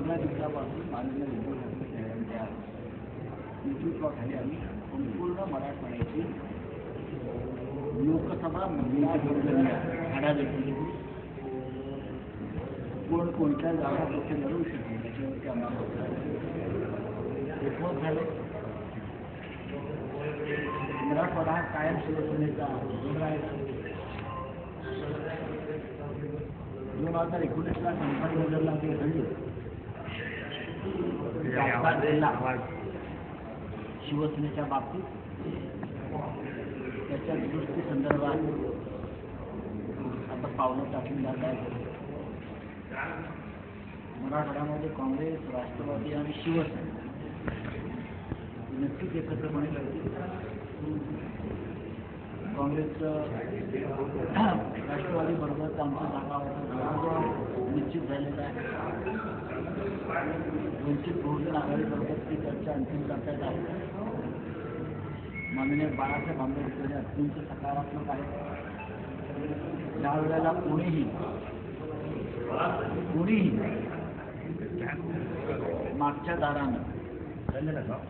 पहिल्या दिवसापासून माननीय उद्धव ठाकरे साहेबांच्या नेतृत्वाखाली आम्ही संपूर्ण मराठवाड्याची लोकसभा मतदारसंघ आढावा कोण कोणत्या जागा कुठे लढवू शकेल त्याच्यावरती आम्हाला एकमत झाले. मराठवाडा हा कायम शिवसेनेचा जोर राहिला. 2019ला संभाजीनगरला ते घडले शिवसेनेच्या बाबतीत त्याच्या दुरुस्ती संदर्भात आता पावलं टाकली जात आहेत. मराठवाड्यामध्ये काँग्रेस, राष्ट्रवादी आणि शिवसेना नक्कीच एकत्रपणे लढतील. काँग्रेसचं राष्ट्रवादी बरोबर आमचं जागा निश्चित झालेलं आहे. वंचित बहुजन आघाडीबरोबर ती चर्चा अंतिम करण्यात आहे. माननीय बाळासाहेब आंबेडकर अत्यंत सकारात्मक आहे. त्यावेळेला कोणीही मागच्या दारानं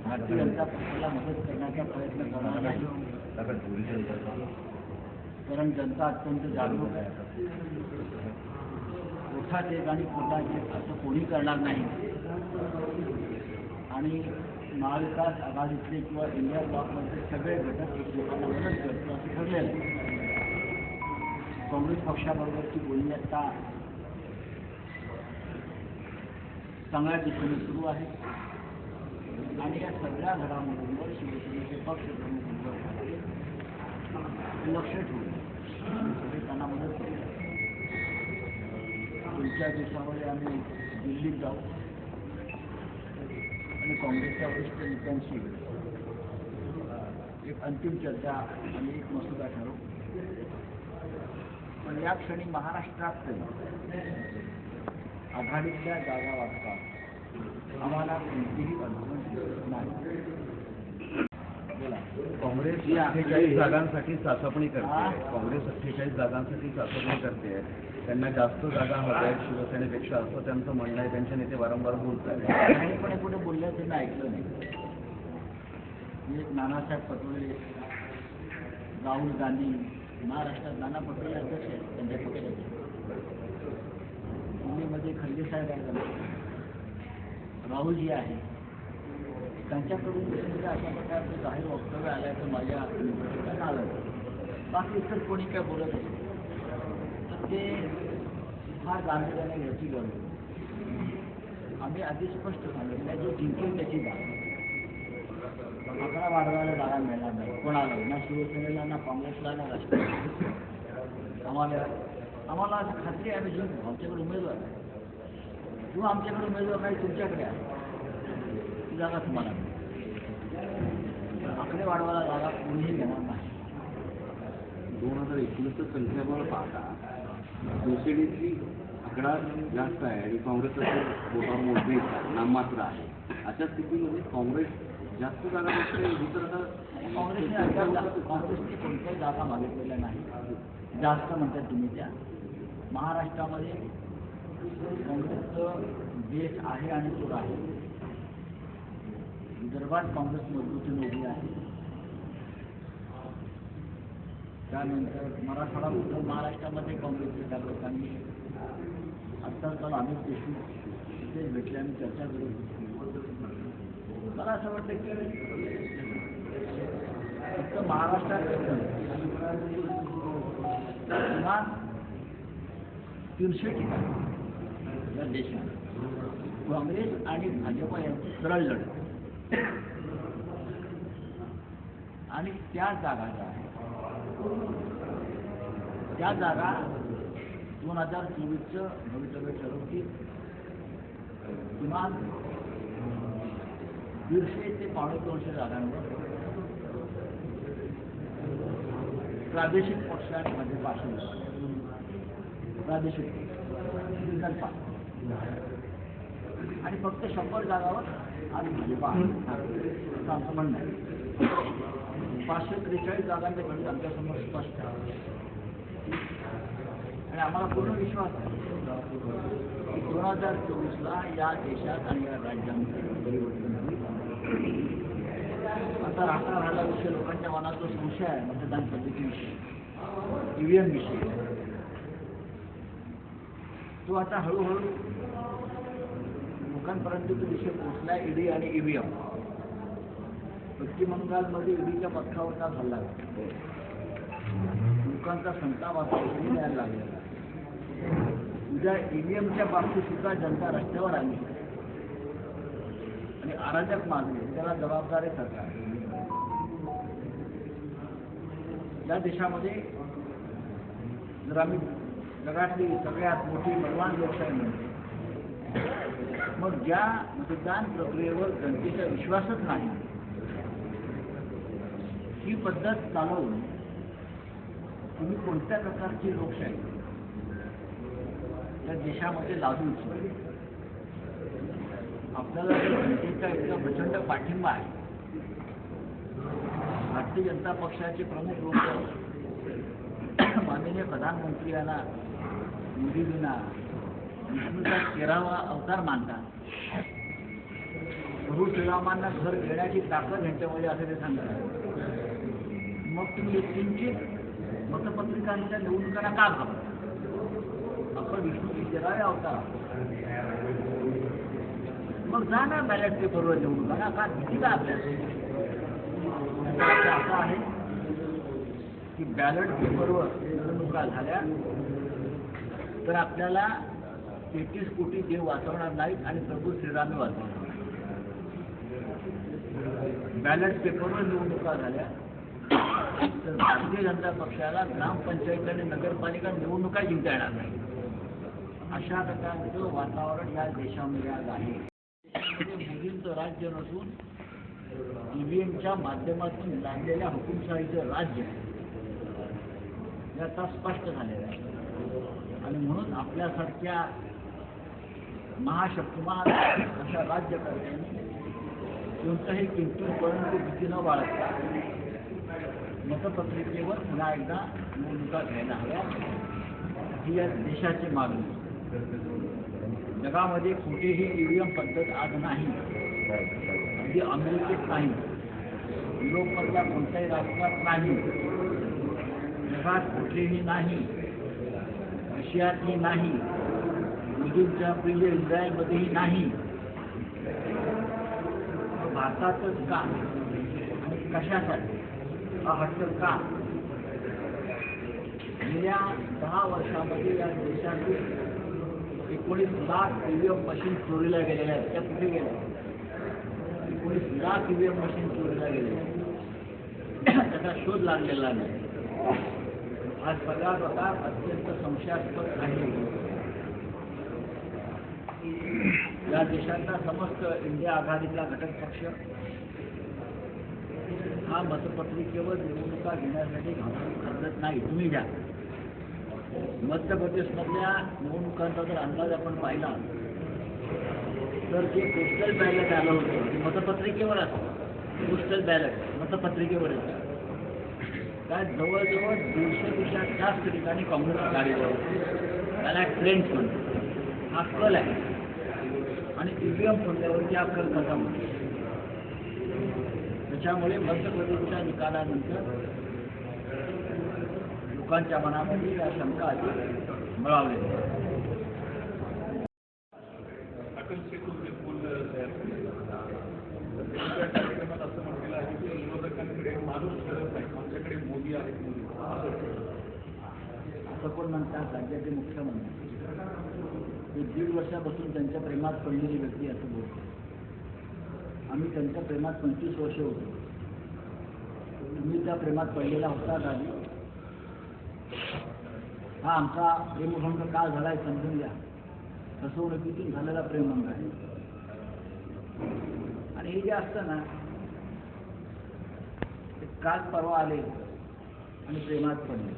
भारतीय जनता पक्षाला मदत करण्याचा प्रयत्न करणार नाही. कारण जनता अत्यंत जागरूक आहे. मोठाच एक आणि पोटाच एक असं कोणी करणार नाही. आणि महाविकास आघाडीतले किंवा इंडिया ब्लॉकमधले सगळे घटक एकमेकांना मदत करतो असं ठरलेलं आहे. काँग्रेस पक्षाबरोबरची बोलणी आता चांगल्या दिशेने सुरू आहे. आणि या सगळ्या घडामोडींवर शिवसेनेचे पक्षप्रमुख उद्धव ठाकरे लक्ष ठेवून त्यांना मदत केली. पुढच्या दिवसामध्ये आम्ही दिल्लीत जाऊ आणि काँग्रेसच्या वरिष्ठ नेत्यांशी एक अंतिम चर्चा आणि एक मसुदा ठरवू. पण या क्षणी महाराष्ट्रात आघाडीतल्या जागा वाटतात आम्हाला कोणतीही अडचण नाही. काँग्रेस 48 जागांसाठी चाचपणी करते. काँग्रेस 48 जागांसाठी चाचपणी करते. त्यांना जास्त जागा हव्या आहेत शिवसेनेपेक्षा असं त्यांचं म्हणणं आहे. त्यांचे नेते वारंवार बोलतात. पण कुठे बोलल्या त्यांना ऐकलं नाही. नानासाहेब पटोले, राहुल गांधी महाराष्ट्रात नाना पटोले अध्यक्ष आहेत त्यांच्या पक्षाचे. दिल्लीमध्ये खंडेसाहेब आहेत, राहुलजी आहे. त्यांच्याकडून अशा प्रकारचं जाहीर वक्तव्य आलं तर माझ्या निवडणुकीला आलं. बाकी इतर कोणी काय बोलत असेल तर ते फार गांभीर्याने घ्यायची गरज. आम्ही आधी स्पष्ट सांगितलं जो जिंकेल त्याची जागा. आकडा वाढवायला जागा मिळणार नाही कोणाला, ना शिवसेनेला, ना काँग्रेसला, ना राष्ट्रवादी. आम्हाला असं खात्री आहे जिंकू. आमच्याकडे उमेदवार आहे किंवा आमच्याकडे उमेदवार नाही तुमच्याकडे आहे ती जागा तुम्हाला आकडे वाढवायला जागा कोणीही घेणार नाही. 2019चं संख्याबळ पाहता शिवसेनेची आकडा जास्त आहे आणि काँग्रेसचा बोटावर मोठे नाममात्र आहे. अशा स्थितीमध्ये काँग्रेस जास्त जागा ही तर काँग्रेसने कोणत्याही जागा मागितलेल्या नाही. जास्त म्हणतात तुम्ही त्या. महाराष्ट्रामध्ये काँग्रेसचं बेस आहे आणि तो आहे. विदर्भात काँग्रेस मजबूतीने उभी आहे. त्यानंतर मराठवाडा उत्तर महाराष्ट्रामध्ये काँग्रेसच्या त्या लोकांनी आत्ता काल अमित देशमुख तिथे भेटल्याने चर्चा करत होती. मला असं वाटतं की फक्त महाराष्ट्रात किमान 300 ठिकाणी या देशात काँग्रेस आणि भाजपा यांची सरळ लढत आणि त्या जागा ज्या आहेत त्या जागा 2024चं भवितव्य ठरवतील. किमान 150 ते 250 जागांवर प्रादेशिक पक्ष आणि भाजपाशी प्रादेशिक विकल्प आणि फक्त 100 जागावर आणि भाजपा असं आमचं म्हणणं आहे. 543 जागांच्या गणित आमच्यासमोर स्पष्ट आहे. आणि आम्हाला पूर्ण विश्वास आहे की 2024ला या देशात आणि या राज्यामध्ये परिवर्तन होईल. आता राहणारा विषय लोकांच्या मनात जो संशय आहे मतदान पद्धतीविषयी, EVM विषयी, तो आता हळूहळू लोकांपर्यंत तो विषय पोहोचला. ईडी आणि EVM. पश्चिम बंगालमध्ये ईडीच्या पथकावरचा हल्ला लोकांचा संताप आता यायला लागलेला. उद्या EVMच्या बाबतीत सुद्धा जनता रस्त्यावर आली आणि अराजक मागणी, त्याला जबाबदारी सरकार. या देशामध्ये जर आम्ही जगातली सगळ्यात मोठी बलवान लोकशाही म्हणतो, मग ज्या मतदान प्रक्रियेवर जनतेचा विश्वासच नाही, ही पद्धत चालवून तुम्ही कोणत्या प्रकारची लोकशाही या देशामध्ये लादू इच्छिता? आपल्याला जनतेचा इतका प्रचंड पाठिंबा आहे. भारतीय जनता पक्षाचे प्रमुख लोक माननीय प्रधानमंत्री यांना, मोदीजींना विष्णूचा 13वा अवतार मानतात. प्रभू श्रीरामांना घर घेण्याची ताकद यांच्यामध्ये असे ते सांगतात. मग तुम्ही किंचित मतपत्रिकांच्या निवडणुकांना का घाबरता? आपण विष्णूची 13व्या अवतार, मग जा ना बॅलेट पेपरवर निवडणुका का किती का अभ्यास? असं आहे की बॅलेट पेपरवर निवडणुका झाल्या तर आपल्याला 33 कोटी देव वाचवणार नाहीत आणि प्रभू श्रीराम वाचवणार. बॅलेट पेपरवर निवडणुका झाल्या तर भारतीय जनता पक्षाला ग्रामपंचायत आणि नगरपालिका निवडणुका जिंकता येणार नाही. अशा प्रकारचं वातावरण या देशामध्ये आज आहे. मोदींचं राज्य नसून EVMच्या माध्यमातून लादलेल्या हुकुमशाहीचं राज्य हे आता स्पष्ट झालेलं आहे. आणि म्हणून आपल्यासारख्या महाशक्तिमान अशा राज्यकर्त्यांनी कोणताही किंतु परंतु भीती न बाळगता मतपत्रिकेवर पुन्हा एकदा निवडणुका घ्यायला हव्या, ही या देशाची मागणी. जगामध्ये कुठेही EVM पद्धत आज नाही. अगदी अमेरिकेत नाही, युरोपमधल्या कोणत्याही राष्ट्रात नाही, जगात कुठेही नाही, रशियातही नाही, मोदींच्या प्रिय इस्रायलमध्येही नाही. भारतातच का आणि कशासाठी हा हट्ट का? गेल्या 10 वर्षामध्ये या देशातील 19 लाख EVM मशीन चोरीला गेलेल्या आहेत. त्या कुठे गेल्या? 19 लाख EVM मशीन चोरीला गेलेल्या आहेत. त्याचा शोध लागलेला नाही. आज सगळा प्रकार अत्यंत संशयास्पद आहे. या देशाचा समस्त इंडिया आघाडीतला घटक पक्ष हा मतपत्रिकेवर निवडणुका घेण्यासाठी घाबरत नाही. तुम्ही घ्या. मध्य प्रदेशमधल्या निवडणुकांचा जर अंदाज आपण पाहिला तर जे पोस्टल बॅलेट आलं होतं ते मतपत्रिकेवर असतं. पोस्टल बॅलेट मतपत्रिकेवर येतं. काय जवळजवळ 150पेक्षा जास्त ठिकाणी काँग्रेस आघाडीवर होती. त्याला ट्रेंड म्हणतो. हा कल आहे आणि EVM सोडल्यावरती हा कल खतम होतो. त्याच्यामुळे मध्य प्रदेशच्या निकालानंतर लोकांच्या मनामध्ये या शंका अधिक बळावल्या. अटल शेतूचे पूल तयार केले. त्या कार्यक्रमात असं म्हटलेलं आहे की विरोधकांकडे माणूस करत नाही, आमच्याकडे मोदी आहेत. मोदी असं कोण म्हणतात? राज्याचे मुख्यमंत्री ते 1.5 वर्षापासून त्यांच्या प्रेमात पडलेली व्यक्ती असं बोलतो. आम्ही त्यांच्या प्रेमात 25 वर्ष होतो. तुम्ही त्या प्रेमात पडलेला होता आधी. हा आमचा प्रेमभंग का झालाय समजून घ्या. फसवणुकीतून झालेला प्रेमभंग आहे. आणि हे जे असतं ना, ते काल परवा आले आणि प्रेमात पडले.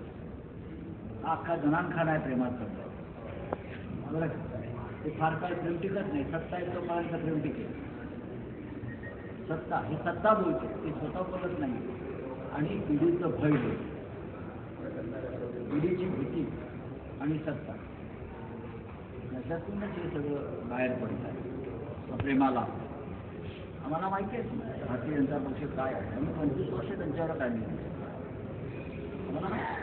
हा अख्खा जनानखाना आहे प्रेमात पडला. बरं, ते फार काही प्रेम टिकत नाही. सत्ता आहे तोपर्यंत प्रेम टिकेल. सत्ता ही सत्ता बोलते, ती स्वतः बोलत नाही. आणि ईडीचं भय होतं. ईडीची भीती आणि सत्ता याच्यातूनच हे सगळं बाहेर पडत आहे. प्रेमाला आम्हाला माहिती आहे भारतीय जनता पक्ष काय आहे. आम्ही 25 वर्ष त्यांच्यावर काढली. आम्हाला माहिती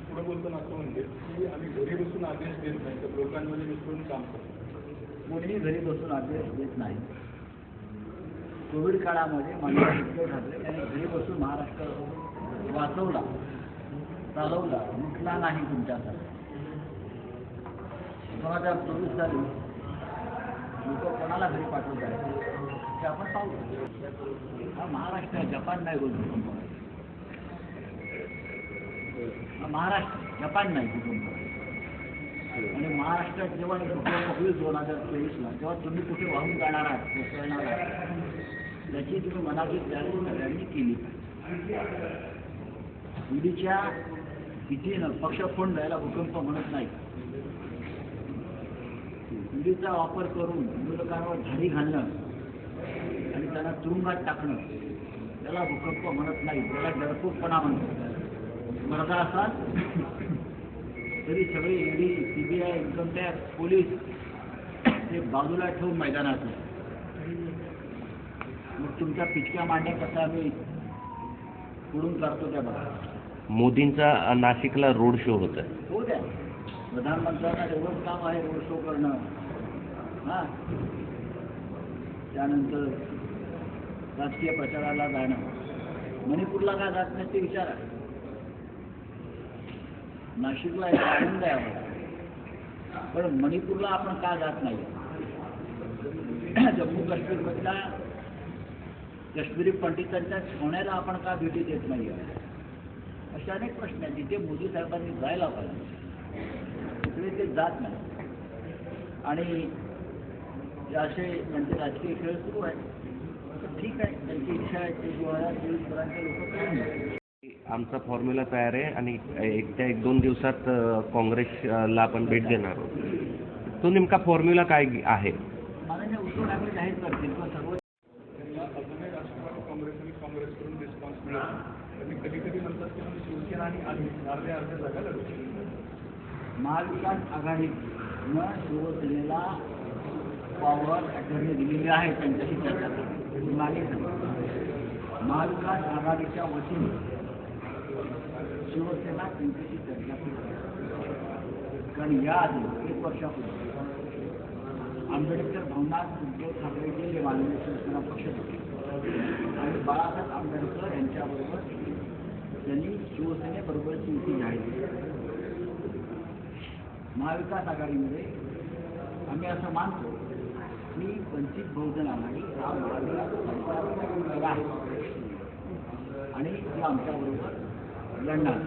पुढे बोलताना असं म्हणते की आम्ही घरी बसून आदेश देत नाही तर लोकांमध्ये मिसळून काम करतो. कोणीही घरी बसून आदेश देत नाही. कोविड काळामध्ये माननीय उद्धव ठाकरे यांनी घरी बसून महाराष्ट्र वाचवला, चालवला, लुटला नाही तुमच्यासाठी. 2024 साली लोक कोणाला घरी पाठवत आहेत ते आपण पाहू. हा महाराष्ट्र आहे, जपान नाही बोलतो. हा महाराष्ट्र, जपान नाही कुटुंब. आणि महाराष्ट्रात जेव्हा हे भूकंप होईल 2023ला तेव्हा तुम्ही कुठे वाहून जाणार आहात, कोसळणार आहात याची तुम्ही मनाची तयारी सगळ्यांनी केली पाहिजे. ईडीच्या भीतीनं पक्ष फोन द्यायला भूकंप म्हणत नाही. ईडीचा वापर करून विरोधकांवर धाडी घालणं आणि त्यांना तुरुंगात टाकणं त्याला भूकंप म्हणत नाही, त्याला डरपोकपणा म्हणतो. मर्दा असाल तरी सगळे ED, CBI, income tax, police ते बाजूला ठेवून मैदानात. मग तुमच्या पिचक्या मांडण्या कसा आम्ही पुढून करतो त्या बघा. मोदींचा नाशिकला रोड शो होता. हो द्या, प्रधानमंत्र्यांना एवढंच काम आहे रोड शो करणं. हां, त्यानंतर राजकीय प्रचाराला जाणं. मणिपूरला का जात नाही ते विचारा. नाशिकला एक आनंद आहे आम्हाला, पण मणिपूरला आपण का जात नाही. जम्मू काश्मीरमधल्या काश्मीरी पंडितांच्या सोन्याला आपण का भेटी देत नाही. असे अनेक प्रश्न आहेत जिथे मोदी साहेबांनी जायला पाहिजे, तिकडे ते जात नाही. आणि असे त्यांचे राजकीय खेळ सुरू आहेत. तर ठीक आहे, त्यांची इच्छा आहे ते 2023 पर्यंत लोक करून. आमचा फॉर्म्युला तयार आहे आणि एक दोन दिवसात काँग्रेसला आपण भेट देणार आहोत. तो नेमका फॉर्म्युला काय आहे? माननीय उद्धव ठाकरे जाहीर करतील किंवा सर्व त्यांना अजूनही राष्ट्रवादी काँग्रेस आणि काँग्रेसकडून रिस्पॉन्स मिळत नाही. त्यांनी कधी म्हणतात की आम्ही शिवसेना आणि आम्ही अर्ध्या जागा लढू. महाविकास आघाडीनं शिवसेनेला पॉवर अटर्नी दिलेली आहे. त्यांच्याशी चर्चा करून मागे महाविकास आघाडीच्या वतीने शिवसेना त्यांच्याशी चर्चा केली. कारण याआधी 1 वर्षापूर्वी आंबेडकर भवनात उद्धव ठाकरे गेले माननीय शिवसेना पक्ष आणि बाळासाहेब आंबेडकर यांच्याबरोबर त्यांनी शिवसेनेबरोबरची युती जाहीर केली. महाविकास आघाडीमध्ये आम्ही असं मानतो की वंचित बहुजन आघाडी हा महाविकास आहे आणि ती आमच्याबरोबर लढणार.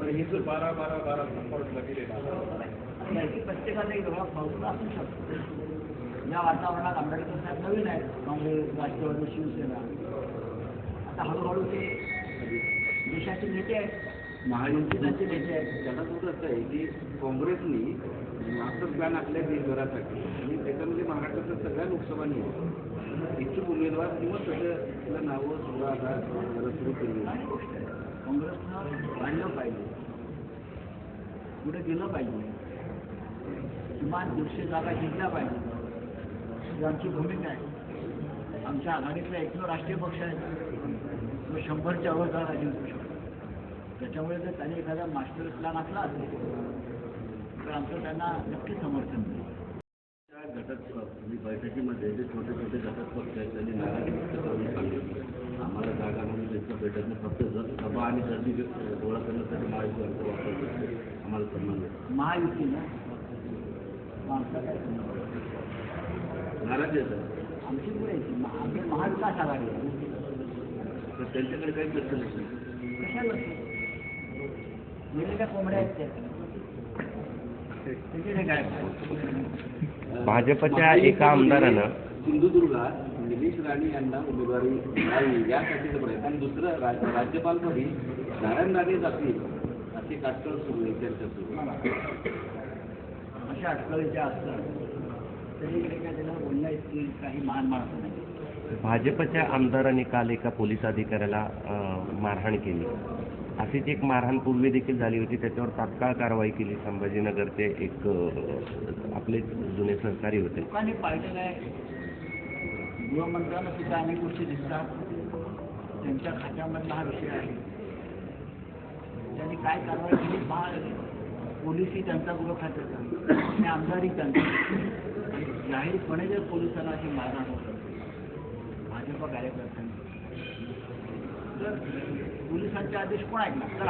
हे 12 सपोर्टला गेलेला प्रत्येकाला एक वेगळा फॉर्म्युला असू शकतो. या वातावरणात आंबेडकर साहेब नवीन आहेत. काँग्रेस, राष्ट्रवादी, शिवसेना आता हळूहळू ते देशाचे नेते आहेत, महायुतीचे नेते आहेत. त्याला सुद्धा असं आहे की काँग्रेसनी मास्टर प्लॅन आखल्या देशभरासाठी आणि त्याच्यामध्ये महाराष्ट्राच्या सगळ्या लोकसभा निवडणूक इच्छुक उमेदवार किंवा सगळ्या नावं सुद्धा आता सुरू केली. काँग्रेसनं वाढलं पाहिजे, पुढे गेलं पाहिजे, किमान 150 जागा जिंकल्या पाहिजे ही आमची भूमिका आहे. आमच्या आघाडीतला एकमेव राष्ट्रीय पक्ष आहे तो 100च्या वर जागा जिंकू शकतो. त्याच्यामुळे जर त्यांनी एखादा मास्टर प्लॅन आखला असेल तर आमचं त्यांना नक्की समर्थन मिळेल. घटक बैठकीमध्ये जे छोटे छोटे घटक पक्ष आहेत त्यांनी नाराजी व्यक्त करून सांगितलं आम्हाला जागा म्हणून त्यांच्या बैठकीत फक्त सभा आणि गर्दी गोळा करण्यासाठी महायुतीचा वापर करतो. आम्हाला सन्मान मिळतो. महायुतीनं आमचा काय नाराजी आहे आमची पुढे आम्ही महाविकास आघाडी आहे. तर त्यांच्याकडे काही लक्ष नसेल. कशाला वेगवेगळ्या कोंबड्या आहेत त्याच्याकडे काय भाजपच्या एका आमदारानं सिंधुदुर्गात निलेश राणे यांना उमेदवारी द्यावी यासाठीचा प्रयत्न आणि दुसरं राज्यपालपदी नारायण राणे जातील अशी काटकळ सुरू आहे, चर्चा सुरू. अशा अडचणीच्या असतात तरी इकडे काय त्याला बोलण्या इतकी काही मान मानत नाही. भाजपच्या आमदारांनी काल एका पोलीस अधिकाऱ्याला मारहाण केली. अशीच एक मारहाण पूर्वी देखील झाली होती, त्याच्यावर तात्काळ कारवाई केली. संभाजीनगरचे एक आपले जुने सहकारी होते. लोकांनी पाहिलेलं आहे, गृहमंत्र्यांना सुद्धा अनेक गोष्टी दिसतात, त्यांच्या खात्यामधला हा विषय आहे. त्यांनी काय कारवाई केली, पोलिसही त्यांचा गृह खात्याचा आणि आमदारही त्यांचा. जाहीरपणे जर पोलिसांना अशी मारहाण होतं भाजप कार्यकर्त्यांनी, तर पोलिसांचे आदेश कोण ऐकणार? तर